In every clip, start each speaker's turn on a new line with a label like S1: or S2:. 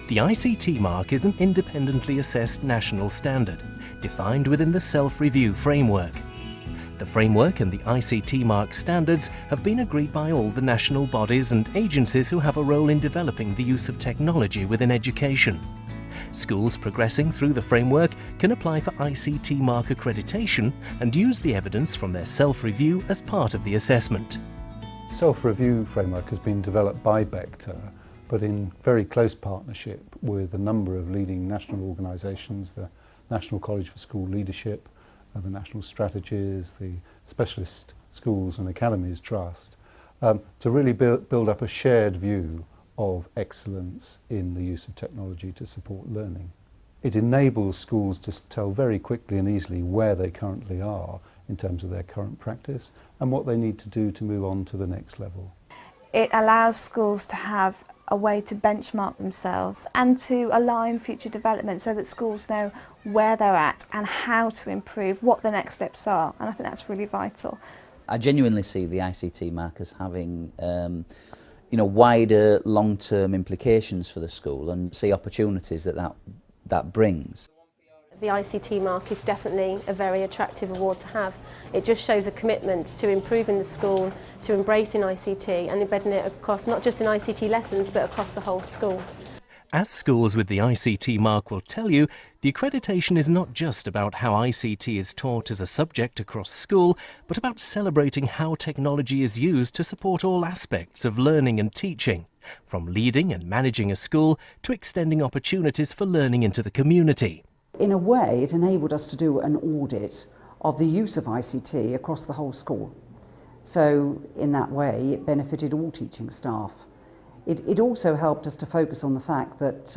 S1: The ICT Mark is an independently assessed national standard, defined within the self-review framework. The framework and the ICT Mark standards have been agreed by all the national bodies and agencies who have a role in developing the use of technology within education. Schools progressing through the framework can apply for ICT Mark accreditation and use the evidence from their self-review as part of the assessment.
S2: Self-review framework has been developed by Becta, but in very close partnership with a number of leading national organisations, the National College for School Leadership, the National Strategies, the Specialist Schools and Academies Trust, to really build up a shared view of excellence in the use of technology to support learning. It enables schools to tell very quickly and easily where they currently are in terms of their current practice and what they need to do to move on to the next level.
S3: It allows schools to have a way to benchmark themselves and to align future development so that schools know where they're at and how to improve, what the next steps are, and I think that's really vital.
S4: I genuinely see the ICT Mark as having wider long-term implications for the school and see opportunities that brings.
S5: The ICT Mark is definitely a very attractive award to have. It just shows a commitment to improving the school, to embracing ICT and embedding it across not just in ICT lessons but across the whole school.
S1: As schools with the ICT Mark will tell you, the accreditation is not just about how ICT is taught as a subject across school, but about celebrating how technology is used to support all aspects of learning and teaching, from leading and managing a school to extending opportunities for learning into the community.
S6: In a way, it enabled us to do an audit of the use of ICT across the whole school. So in that way, it benefited all teaching staff. It also helped us to focus on the fact that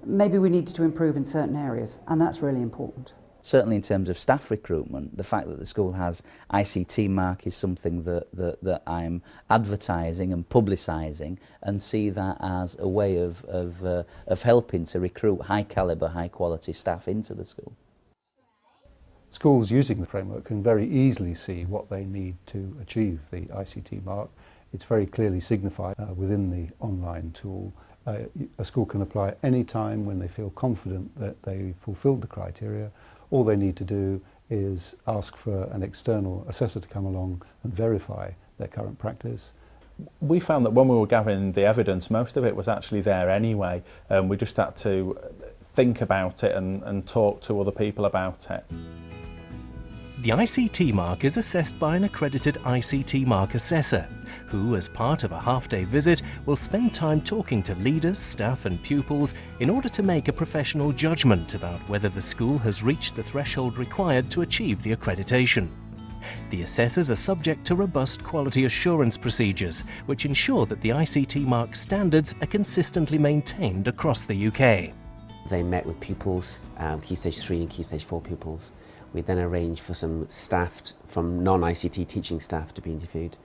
S6: maybe we needed to improve in certain areas, and that's really important.
S4: Certainly in terms of staff recruitment, the fact that the school has ICT Mark is something that I'm advertising and publicising and see that as a way of helping to recruit high calibre, high quality staff into the school.
S2: Schools using the framework can very easily see what they need to achieve the ICT Mark. It's very clearly signified within the online tool. A school can apply at any time when they feel confident that they fulfilled the criteria. All they need to do is ask for an external assessor to come along and verify their current practice.
S7: We found that when we were gathering the evidence, most of it was actually there anyway. We just had to think about it and talk to other people about it.
S1: The ICT Mark is assessed by an accredited ICT Mark assessor, who, as part of a half-day visit, will spend time talking to leaders, staff and pupils in order to make a professional judgment about whether the school has reached the threshold required to achieve the accreditation. The assessors are subject to robust quality assurance procedures, which ensure that the ICT Mark standards are consistently maintained across the UK.
S8: They met with pupils, Key Stage 3 and Key Stage 4 pupils. We then arranged for some staff from non-ICT teaching staff to be interviewed.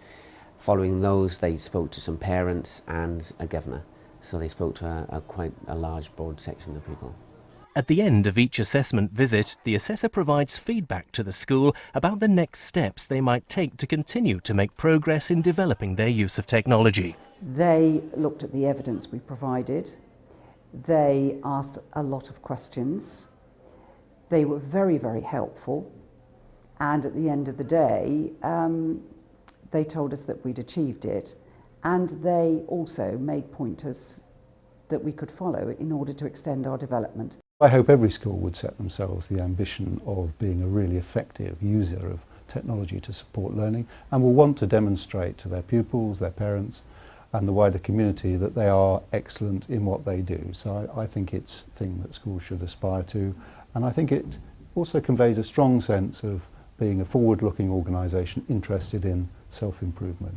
S8: Following those, they spoke to some parents and a governor. So they spoke to quite a large, broad section of people.
S1: At the end of each assessment visit, the assessor provides feedback to the school about the next steps they might take to continue to make progress in developing their use of technology.
S6: They looked at the evidence we provided. They asked a lot of questions. They were very, very helpful, and at the end of the day, they told us that we'd achieved it, and they also made pointers that we could follow in order to extend our development.
S2: I hope every school would set themselves the ambition of being a really effective user of technology to support learning, and will want to demonstrate to their pupils, their parents, and the wider community that they are excellent in what they do. So I think it's a thing that schools should aspire to. And I think it also conveys a strong sense of being a forward-looking organisation interested in self-improvement.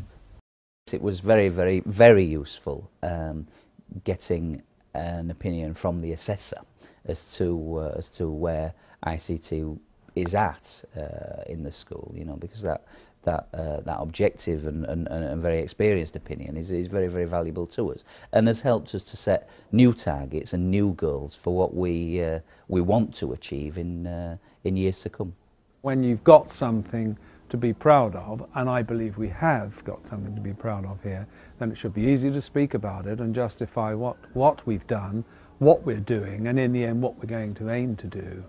S4: It was very, very, very useful getting an opinion from the assessor as to where ICT is at in the school, because that objective and very experienced opinion is very, very valuable to us, and has helped us to set new targets and new goals for what we want to achieve in years to come.
S9: When you've got something to be proud of, and I believe we have got something to be proud of here, then it should be easy to speak about it and justify what we've done, what we're doing, and in the end what we're going to aim to do.